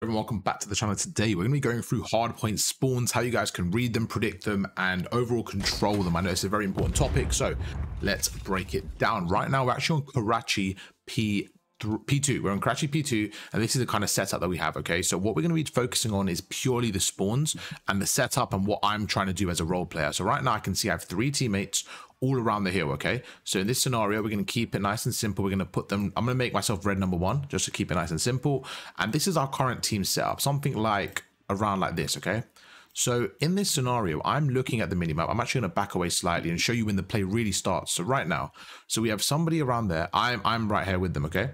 Everyone, welcome back to the channel. Today we're going to be going through hardpoint spawns, how you guys can read them, predict them, and overall control them. I know it's a very important topic, so let's break it down. Right now we're actually on Karachi P2. We're on Karachi P2, and this is the kind of setup that we have. Okay, so what we're going to be focusing on is purely the spawns and the setup and what I'm trying to do as a role player. So right now I can see I have 3 teammates all around the hill. Okay, so in this scenario we're going to keep it nice and simple. We're going to put them, I'm going to make myself red number 1 just to keep it nice and simple, and this is our current team setup, something like around like this. Okay, so in this scenario I'm looking at the minimap. I'm actually going to back away slightly and show you when the play really starts. So right now, so we have somebody around there. I'm right here with them. Okay,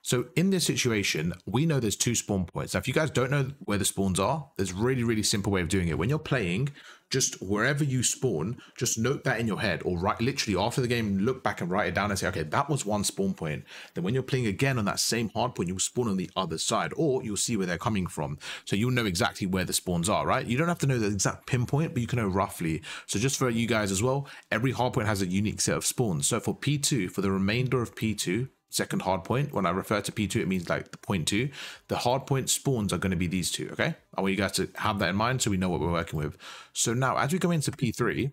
so in this situation, we know there's 2 spawn points. Now, if you guys don't know where the spawns are, there's a really simple way of doing it. When you're playing, just wherever you spawn, just note that in your head, or literally after the game, look back and write it down and say, okay, that was 1 spawn point. Then when you're playing again on that same hard point, you'll spawn on the other side, or you'll see where they're coming from. So you'll know exactly where the spawns are, right? You don't have to know the exact pinpoint, but you can know roughly. So just for you guys as well, every hard point has a unique set of spawns. So for P2, for the remainder of P2, second hard point, when I refer to P2 it means like the point 2, the hard point spawns are going to be these 2. Okay, I want you guys to have that in mind so we know what we're working with. So now as we go into P3,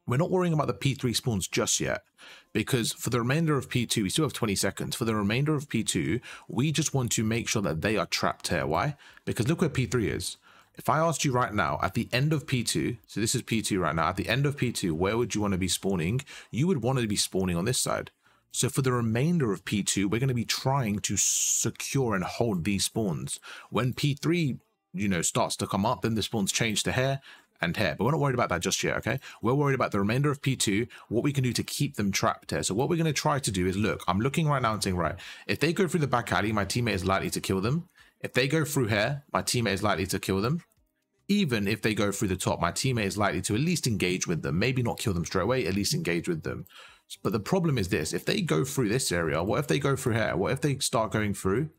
we're not worrying about the P3 spawns just yet, because for the remainder of P2 we still have 20 seconds. For the remainder of P2 we just want to make sure that they are trapped here. Why? Because look where P3 is. If I asked you right now at the end of P2, so this is P2 right now, at the end of P2, where would you want to be spawning? You would want to be spawning on this side. So for the remainder of P2, we're going to be trying to secure and hold these spawns. When P3, starts to come up, then the spawns change to here and here. But we're not worried about that just yet, okay? We're worried about the remainder of P2, what we can do to keep them trapped here. So what we're going to try to do is, look, I'm looking right now and saying, right, if they go through the back alley, my teammate is likely to kill them. If they go through here, my teammate is likely to kill them. Even if they go through the top, my teammate is likely to at least engage with them. Maybe not kill them straight away, at least engage with them. But the problem is this: if they go through this area, what if they go through here? What if they start going through?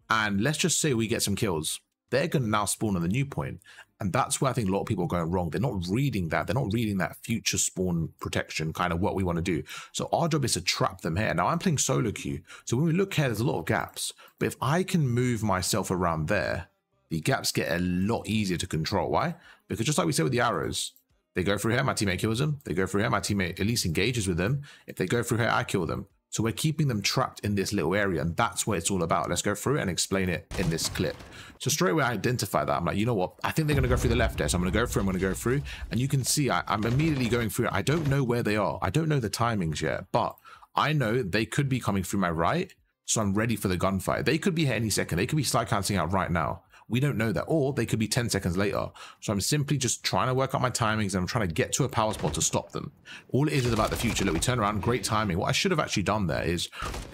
And let's just say we get some kills. They're going to now spawn on the new point. And that's where I think a lot of people are going wrong. They're not reading that. They're not reading that future spawn protection, kind of what we want to do. So our job is to trap them here. Now I'm playing solo queue. So when we look here, there's a lot of gaps. But if I can move myself around there, the gaps get a lot easier to control. Why? Because just like we said with the arrows, they go through here, my teammate kills them. They go through here, my teammate at least engages with them. If they go through here, I kill them. So we're keeping them trapped in this little area, and that's what it's all about. Let's go through it and explain it in this clip. So straight away I identify that. I'm like, you know what? I think they're going to go through the left there. So I'm going to go through, and you can see I'm immediately going through. I don't know where they are. I don't know the timings yet, but I know they could be coming through my right. So I'm ready for the gunfight. They could be here any second. They could be slide cancelling out right now. We don't know that, or they could be 10 seconds later. So I'm simply just trying to work out my timings, and I'm trying to get to a power spot to stop them. All it is about the future. Look, we turn around, great timing. What I should have actually done there is,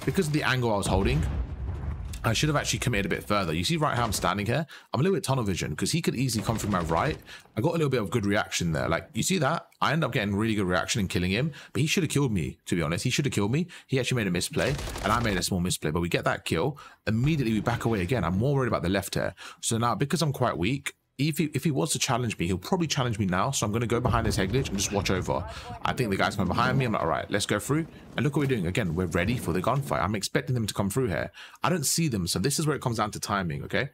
because of the angle I was holding, I should have actually committed a bit further. You see right how I'm standing here? I'm a little bit tunnel vision, because he could easily come through my right. I got a little bit of good reaction there. Like, you see that? I end up getting really good reaction and killing him, but he should have killed me, to be honest. He should have killed me. He actually made a misplay, and I made a small misplay, but we get that kill. Immediately, we back away again. I'm more worried about the left here. So now, because I'm quite weak, if he was to challenge me, he'll probably challenge me now. So I'm going to go behind his head glitch and just watch over. I think the guy's coming behind me. I'm like, all right, let's go through. And look what we're doing. Again, we're ready for the gunfight. I'm expecting them to come through here. I don't see them. So this is where it comes down to timing, okay?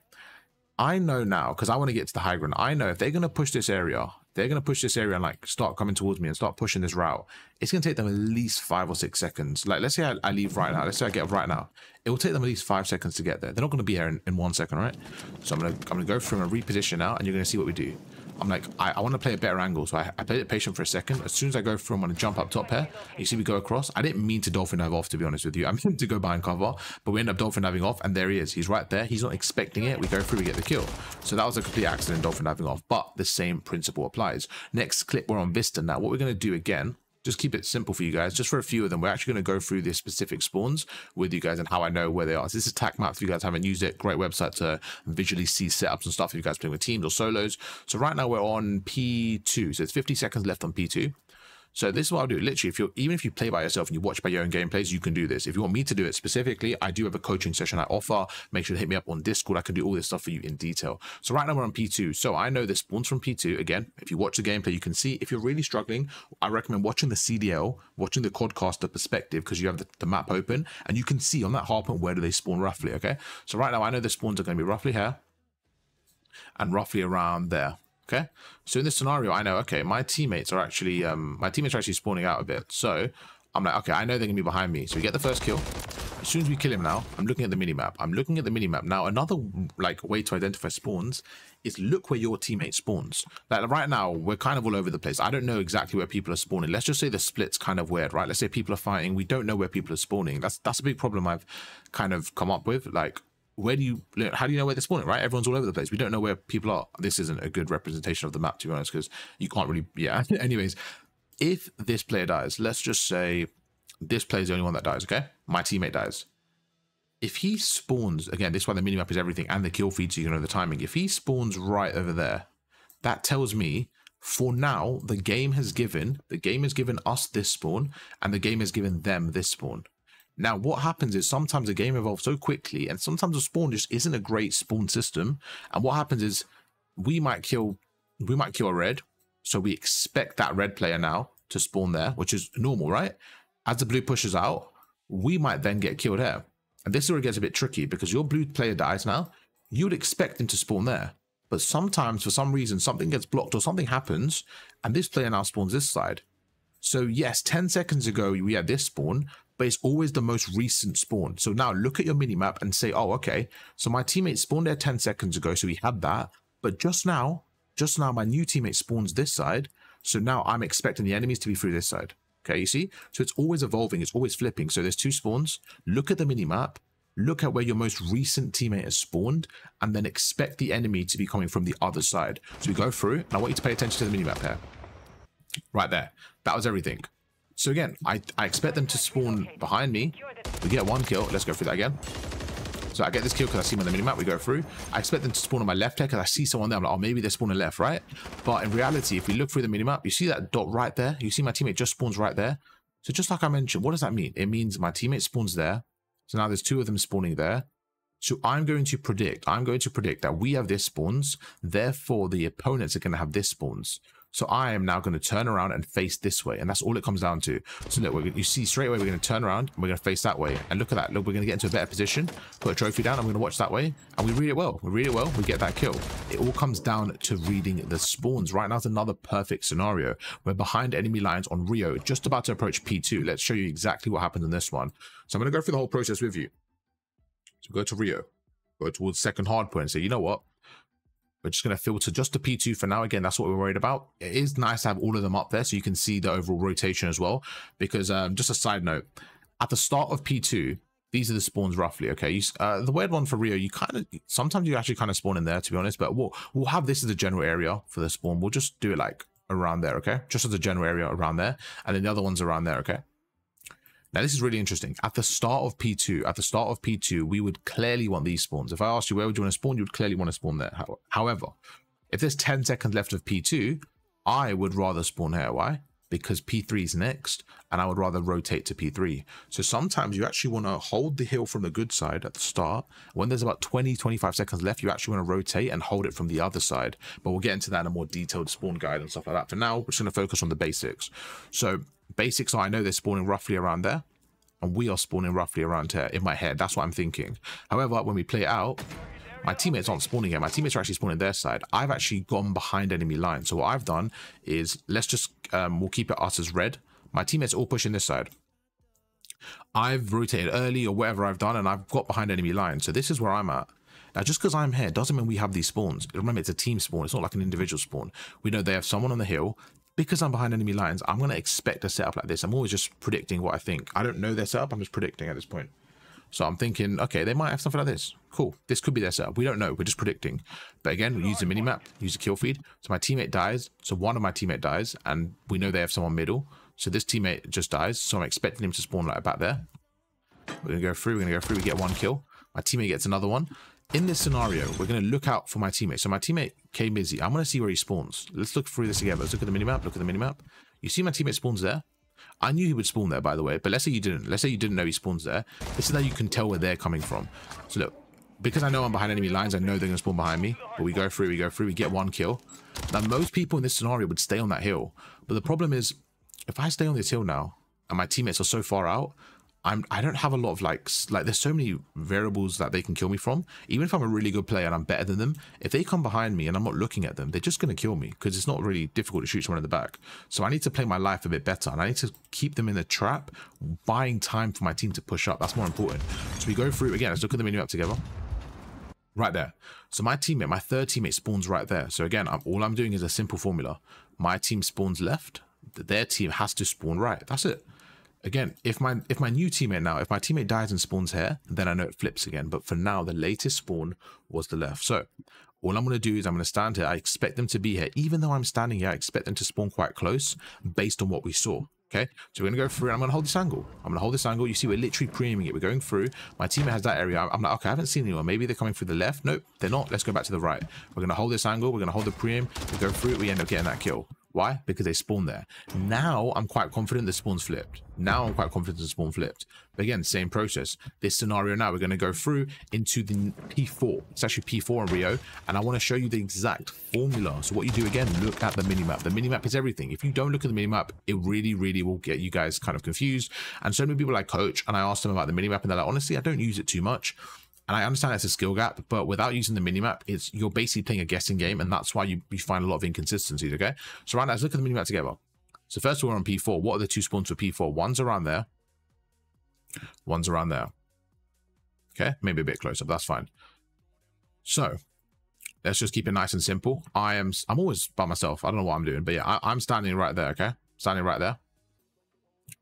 I know now, because I want to get to the high ground. I know if they're going to push this area, and like start coming towards me and start pushing this route, it's going to take them at least 5 or 6 seconds. Like, let's say I leave right now. Let's say I get up right now. It will take them at least 5 seconds to get there. They're not going to be here in 1 second, right? So I'm going to go through and reposition now, and you're going to see what we do. I'm like, I want to play a better angle, so I played it patient for a second. As soon as I go through, I'm going to jump up top here. You see we go across. I didn't mean to dolphin dive off, to be honest with you. I meant to go behind cover, but we end up dolphin diving off, and there he is. He's right there. He's not expecting it. We go through, we get the kill. So that was a complete accident, dolphin diving off, but the same principle applies. Next clip, we're on Vista now. What we're going to do again, just keep it simple for you guys. Just for a few of them, we're actually going to go through the specific spawns with you guys and how I know where they are. So this is TAC Map. If you guys haven't used it, great website to visually see setups and stuff if you guys playing with teams or solos. So right now we're on P2. So it's 50 seconds left on P2. So this is what I'll do. Literally, even if you play by yourself and you watch by your own gameplays, you can do this. If you want me to do it specifically, I do have a coaching session I offer. Make sure to hit me up on Discord. I can do all this stuff for you in detail. So right now we're on P2. So I know the spawns from P2. Again, if you watch the gameplay, you can see. If you're really struggling, I recommend watching the CDL, watching the quadcaster perspective, because you have the map open and you can see on that hardpoint where do they spawn roughly. Okay. So right now I know the spawns are going to be roughly here and roughly around there. Okay, so in this scenario, I know, okay, my teammates are actually spawning out a bit. So I'm like, okay, I know they're gonna be behind me. So we get the first kill. As soon as we kill him now, I'm looking at the minimap. Now, another like way to identify spawns is look where your teammate spawns. Like right now, we're kind of all over the place. I don't know exactly where people are spawning. Let's just say the split's kind of weird, right? Let's say people are fighting. We don't know where people are spawning. That's a big problem I've kind of come up with. Like, how do you know where they're spawning, right? Everyone's all over the place. We don't know where people are. This isn't a good representation of the map, to be honest, because you can't really, yeah. Anyways, if this player dies, let's just say this player is the only one that dies, okay? My teammate dies. If he spawns, again, this is why the minimap is everything and the kill feed, so you know the timing. If he spawns right over there, that tells me for now, the game has given us this spawn and the game has given them this spawn. Now, what happens is sometimes the game evolves so quickly and sometimes the spawn just isn't a great spawn system. And what happens is we might kill a red. So we expect that red player now to spawn there, which is normal, right? As the blue pushes out, we might then get killed here. And this is where it gets a bit tricky because your blue player dies now. You would expect him to spawn there. But sometimes for some reason, something gets blocked or something happens and this player now spawns this side. So yes, 10 seconds ago, we had this spawn, but it's always the most recent spawn. So now look at your minimap and say, oh, okay, so my teammate spawned there 10 seconds ago, so we had that. But just now my new teammate spawns this side. So now I'm expecting the enemies to be through this side. Okay, you see? So it's always evolving, it's always flipping. So there's two spawns. Look at the minimap, look at where your most recent teammate has spawned, and then expect the enemy to be coming from the other side. So we go through, and I want you to pay attention to the minimap here. Right there. That was everything. So again, I expect them to spawn behind me. We get one kill. Let's go through that again. So I get this kill because I see them on the minimap. We go through. I expect them to spawn on my left here because I see someone there. I'm like, oh, maybe they're spawning left, right? But in reality, if we look through the minimap, you see that dot right there? You see my teammate just spawns right there. So just like I mentioned, what does that mean? It means my teammate spawns there. So now there's two of them spawning there. So I'm going to predict that we have this spawns. Therefore, the opponents are going to have this spawns. So I am now going to turn around and face this way. And that's all it comes down to. So look, you see straight away, we're going to turn around and we're going to face that way. And look at that. Look, we're going to get into a better position, put a trophy down. I'm going to watch that way. And we read it well. We get that kill. It all comes down to reading the spawns. Right now is another perfect scenario. We're behind enemy lines on Rio, just about to approach P2. Let's show you exactly what happens in this one. So I'm going to go through the whole process with you. So go to Rio, go towards second hardpoint and say, you know what? We're just going to filter just the P2 for now. Again, that's what we're worried about. It is nice to have all of them up there so you can see the overall rotation as well. Because just a side note, at the start of P2, these are the spawns roughly. Okay, the weird one for Rio, sometimes you actually kind of spawn in there, to be honest. But we'll have this as a general area for the spawn. We'll just do it like around there, okay? Just as a general area around there, and then the other ones around there, okay? Now, this is really interesting. At the start of P2, we would clearly want these spawns. If I asked you where would you want to spawn, you would clearly want to spawn there. However, if there's 10 seconds left of P2, I would rather spawn here. Why? Because P3 is next, and I would rather rotate to P3. So sometimes you actually want to hold the hill from the good side at the start. When there's about 20-25 seconds left, you actually want to rotate and hold it from the other side. But we'll get into that in a more detailed spawn guide and stuff like that. For now, we're just going to focus on the basics. So basics are, I know they're spawning roughly around there, and we are spawning roughly around here in my head. That's what I'm thinking. However, when we play it out, my teammates aren't spawning here. My teammates are actually spawning their side. I've actually gone behind enemy line. So what I've done is, let's just, we'll keep it us as red. My teammates all pushing this side. I've rotated early or whatever I've done, and I've got behind enemy line. So this is where I'm at. Now, just because I'm here doesn't mean we have these spawns. Remember, it's a team spawn. It's not like an individual spawn. We know they have someone on the hill. Because I'm behind enemy lines, I'm going to expect a setup like this. I'm always just predicting what I think. I don't know their setup. I'm just predicting at this point. So I'm thinking, okay, they might have something like this. Cool. This could be their setup. We don't know. We're just predicting. But again, we use the minimap, use the kill feed. So my teammate dies. So one of my teammate dies, and we know they have someone middle. So this teammate just dies. So I'm expecting him to spawn like back there. We're going to go through. We get one kill. My teammate gets another one. In this scenario, we're going to look out for my teammate. So my teammate came busy. I'm going to see where he spawns. Let's look through this together. Let's look at the minimap. You see my teammate spawns there. I knew he would spawn there, by the way, but let's say you didn't. Let's say you didn't know he spawns there. This is how you can tell where they're coming from. So look, because I know I'm behind enemy lines, I know they're going to spawn behind me. But we go through, we get one kill. Now, most people in this scenario would stay on that hill. But the problem is, if I stay on this hill now, and my teammates are so far out, I don't have a lot of like there's so many variables that they can kill me from. Even if I'm a really good player and I'm better than them, if they come behind me and I'm not looking at them, they're just going to kill me because it's not really difficult to shoot someone in the back. So I need to play my life a bit better and I need to keep them in the trap, buying time for my team to push up. That's more important. So we go through again. Let's look at the menu up together. Right there. So my teammate, my third teammate spawns right there. So again, all I'm doing is a simple formula. My team spawns left. Their team has to spawn right. That's it. Again, if my new teammate now, if my teammate dies and spawns here, then I know it flips again. But for now, the latest spawn was the left. So all I'm going to do is I'm going to stand here. I expect them to be here. Even though I'm standing here, I expect them to spawn quite close based on what we saw. Okay, so we're going to go through and I'm going to hold this angle. I'm going to hold this angle. You see, we're literally pre-aiming it. We're going through. My teammate has that area. I'm like, okay, I haven't seen anyone. Maybe they're coming through the left. Nope, they're not. Let's go back to the right. We're going to hold this angle. We're going to hold the pre-aim. We go through it. We end up getting that kill. Why? Because they spawn there. Now I'm quite confident the spawn's flipped. Now I'm quite confident the spawn flipped. But again, same process. This scenario now, we're going to go through into the P4. It's actually P4 on Rio. And I want to show you the exact formula. So what you do again, look at the minimap. The minimap is everything. If you don't look at the minimap, it really, really will get you guys kind of confused. And so many people like coach, and I asked them about the minimap and they're like, honestly, I don't use it too much. And I understand it's a skill gap, but without using the minimap, you're basically playing a guessing game, and that's why you find a lot of inconsistencies, okay? So right now, let's look at the minimap together. So first of all, on P4, what are the two spawns for P4? One's around there. One's around there. Okay, maybe a bit closer, but that's fine. So let's just keep it nice and simple. I'm always by myself. I don't know what I'm doing, but yeah, I'm standing right there, okay? Standing right there.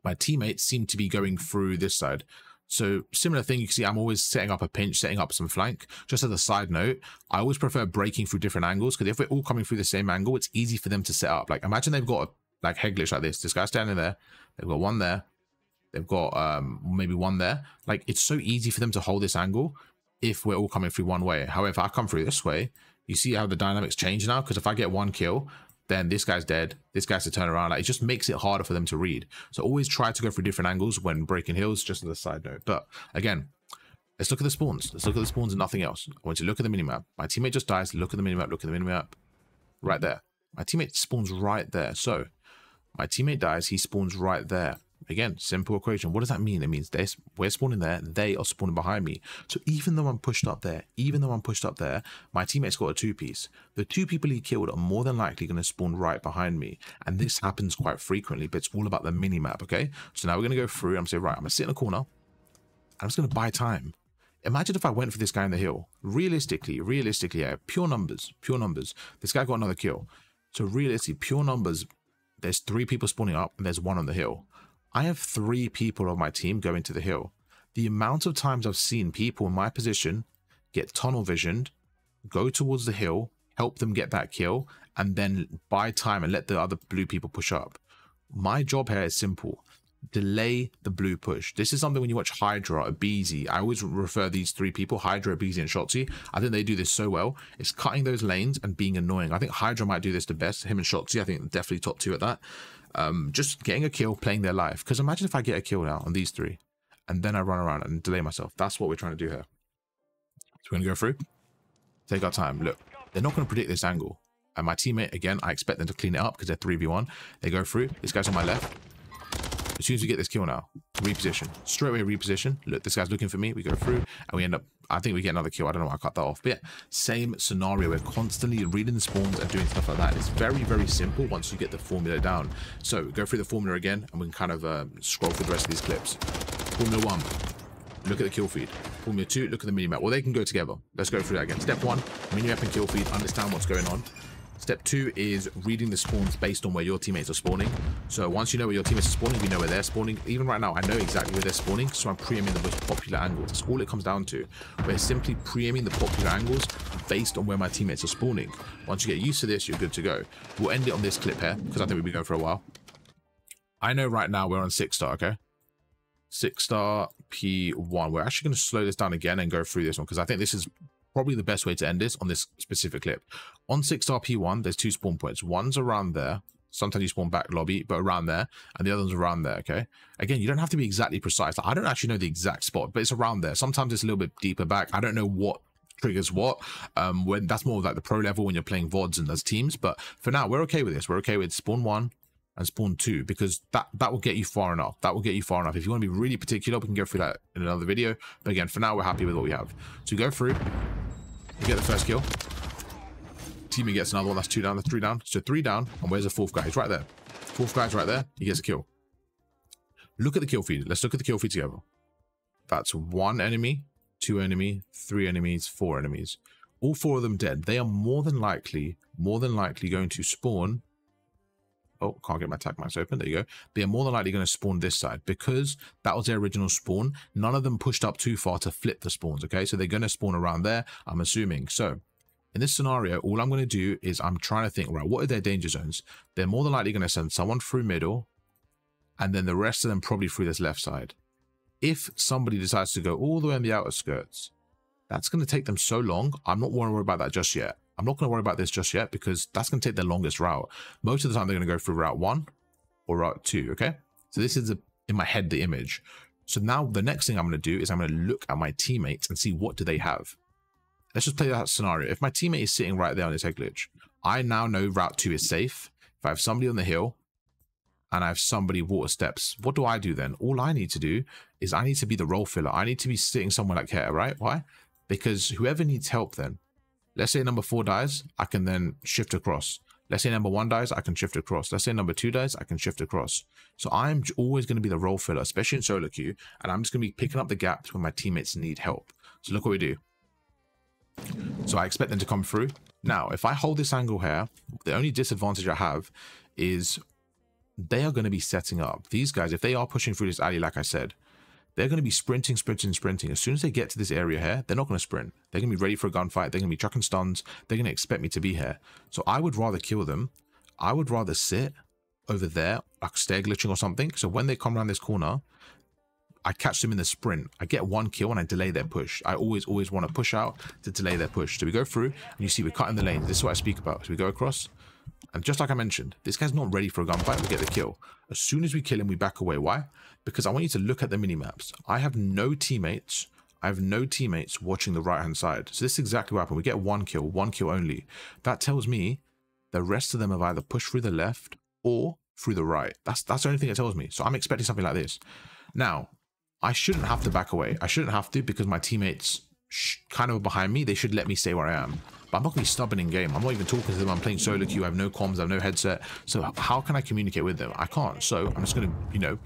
My teammates seem to be going through this side. So similar thing, you can see I'm always setting up a pinch, setting up some flank. Just as a side note, I always prefer breaking through different angles because if we're all coming through the same angle, it's easy for them to set up. Like imagine they've got a like head glitch like this. This guy's standing there. They've got one there. They've got maybe one there. Like it's so easy for them to hold this angle if we're all coming through one way. However, if I come through this way, you see how the dynamics change now? Because if I get one kill, then this guy's dead. This guy's to turn around. Like, it just makes it harder for them to read. So always try to go through different angles when breaking hills, just as a side note. But again, let's look at the spawns. Let's look at the spawns and nothing else. I want you to look at the minimap. My teammate just dies. Look at the minimap. Look at the minimap. Right there. My teammate spawns right there. So my teammate dies. He spawns right there. Again, simple equation. What does that mean? It means we're spawning there. They are spawning behind me. So even though I'm pushed up there, my teammate's got a two-piece. The two people he killed are more than likely going to spawn right behind me. And this happens quite frequently, but it's all about the mini-map, okay? So now we're going to go through. I'm going to say, right, I'm going to sit in a corner. I'm just going to buy time. Imagine if I went for this guy in the hill. Realistically, yeah, pure numbers. This guy got another kill. So realistically, pure numbers, there's 3 people spawning up and there's 1 on the hill. I have 3 people on my team going to the hill. The amount of times I've seen people in my position get tunnel visioned, go towards the hill, help them get that kill, and then buy time and let the other blue people push up. My job here is simple. Delay the blue push. This is something when you watch Hydra or BZ, I always refer these 3 people, Hydra, BZ, and Shotzi. I think they do this so well. It's cutting those lanes and being annoying. I think Hydra might do this the best. Him and Shotzi, I think definitely top 2 at that. Just getting a kill, playing their life. Because imagine if I get a kill now on these 3, and then I run around and delay myself. That's what we're trying to do here. So we're going to go through, take our time. Look, they're not going to predict this angle. And my teammate, again, I expect them to clean it up because they're 3v1. They go through. This guy's on my left. As soon as we get this kill now, reposition. Straight away reposition. Look, this guy's looking for me. We go through and we end up, I think we get another kill. I don't know why I cut that off. But yeah, same scenario. We're constantly reading the spawns and doing stuff like that. It's very, very simple once you get the formula down. So go through the formula again and we can kind of scroll through the rest of these clips. Formula 1, look at the kill feed. Formula 2, look at the minimap. Well, they can go together. Let's go through that again. Step 1, minimap and kill feed. Understand what's going on. Step 2 is reading the spawns based on where your teammates are spawning. So once you know where your teammates are spawning, we know where they're spawning. Even right now, I know exactly where they're spawning, so I'm pre-aiming the most popular angles. That's all it comes down to. We're simply pre-aiming the popular angles based on where my teammates are spawning. Once you get used to this, you're good to go. We'll end it on this clip here, because I think we'll be going for a while. I know right now we're on 6-star, okay? 6-star P1. We're actually going to slow this down again and go through this one, because I think this is probably the best way to end this on this specific clip. On 6-star P1, there's 2 spawn points. One's around there. Sometimes you spawn back lobby, but around there, and the other one's around there, okay? Again, you don't have to be exactly precise. Like, I don't actually know the exact spot, but it's around there. Sometimes it's a little bit deeper back. I don't know what triggers what. When that's more like the pro level when you're playing VODs and there's teams. But for now, we're okay with this. We're okay with spawn 1 and spawn 2 because that will get you far enough. That will get you far enough. If you want to be really particular, we can go through that in another video. But again, for now, we're happy with what we have. So go through, you get the first kill. Teammate gets another one. That's 2 down. That's 3 down. So 3 down. And where's the 4th guy? He's right there. 4th guy's right there. He gets a kill. Look at the kill feed. Let's look at the kill feed together. That's 1 enemy, 2 enemy, 3 enemies, 4 enemies. All 4 of them dead. They are more than likely going to spawn. Oh, can't get my attack max open. There you go. They are more than likely going to spawn this side because that was their original spawn. None of them pushed up too far to flip the spawns. Okay, so they're going to spawn around there, I'm assuming. So in this scenario, all I'm going to do is I'm trying to think, right, what are their danger zones? They're more than likely going to send someone through middle and then the rest of them probably through this left side. If somebody decides to go all the way on the outer skirts, that's going to take them so long. I'm not going to worry about that just yet. I'm not going to worry about this just yet because that's going to take the longest route. Most of the time, they're going to go through route 1 or route 2, okay? So this is, in my head, the image. So now the next thing I'm going to do is I'm going to look at my teammates and see what do they have. Let's just play that scenario. If my teammate is sitting right there on his head glitch, I now know route 2 is safe. If I have somebody on the hill and I have somebody water steps, what do I do then? All I need to do is I need to be the role filler. I need to be sitting somewhere like here, right? Why? Because whoever needs help then, let's say number 4 dies, I can then shift across. Let's say number 1 dies, I can shift across. Let's say number 2 dies, I can shift across. So I'm always going to be the role filler, especially in solo queue, and I'm just going to be picking up the gaps when my teammates need help. So look what we do. So I expect them to come through. Now, if I hold this angle here, the only disadvantage I have is they are going to be setting up. These guys, if they are pushing through this alley, like I said, they're going to be sprinting. As soon as they get to this area here, they're not going to sprint. They're going to be ready for a gunfight. They're going to be chucking stuns. They're going to expect me to be here. So I would rather kill them. I would rather sit over there, like stair glitching or something. So when they come around this corner, I catch them in the sprint. I get 1 kill and I delay their push. I always want to push out to delay their push. So we go through and you see we're cutting the lanes. This is what I speak about. So we go across. And just like I mentioned, this guy's not ready for a gunfight. We get the kill. As soon as we kill him, we back away. Why? Because I want you to look at the mini-maps. I have no teammates. Watching the right-hand side. So this is exactly what happened. We get 1 kill only. That tells me the rest of them have either pushed through the left or through the right. That's the only thing it tells me. So I'm expecting something like this. Now, I shouldn't have to back away. I shouldn't have to because my teammates kind of behind me. They should let me stay where I am. But I'm not going to be stubborn in game. I'm not even talking to them. I'm playing solo queue. I have no comms. I have no headset. So how can I communicate with them? I can't. So I'm just going to, you know,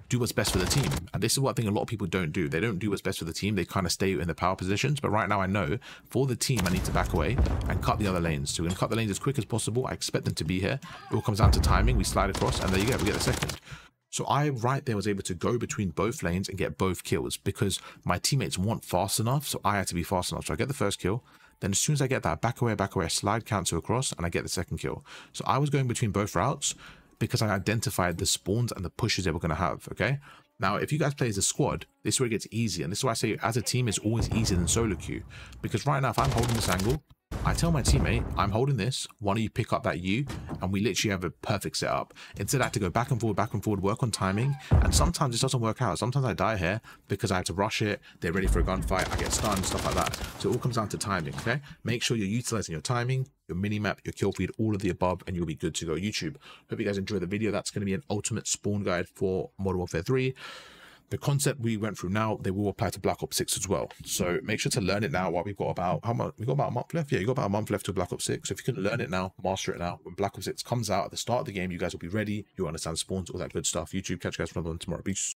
do what's best for the team. And this is what I think a lot of people don't do. They don't do what's best for the team. They kind of stay in the power positions. But right now I know for the team, I need to back away and cut the other lanes. So we're going to cut the lanes as quick as possible. I expect them to be here. It all comes down to timing. We slide across and there you go. We get the second. So I right there was able to go between both lanes and get both kills because my teammates weren't fast enough. So I had to be fast enough. So I get the first kill. Then as soon as I get that, back away, I slide cancel across and I get the second kill. So I was going between both routes because I identified the spawns and the pushes they were going to have, okay? Now, if you guys play as a squad, this is where it gets easy. And this is why I say as a team, it's always easier than solo queue. Because right now, if I'm holding this angle, I tell my teammate, I'm holding this, one of you pick up that U, and we literally have a perfect setup. Instead, I have to go back and forward, work on timing, and sometimes this doesn't work out. Sometimes I die here because I have to rush it, they're ready for a gunfight, I get stunned, stuff like that. So it all comes down to timing, okay? Make sure you're utilizing your timing, your minimap, your kill feed, all of the above, and you'll be good to go. YouTube, hope you guys enjoy the video. That's going to be an ultimate spawn guide for Modern Warfare 3. The concept we went through now, they will apply to Black Ops 6 as well. So make sure to learn it now while we've got about, how much? We've got about a month left? Yeah, you've got about a month left to Black Ops 6. So if you can learn it now, master it now. When Black Ops 6 comes out at the start of the game, you guys will be ready. You'll understand spawns, all that good stuff. YouTube, catch you guys for another one tomorrow. Peace.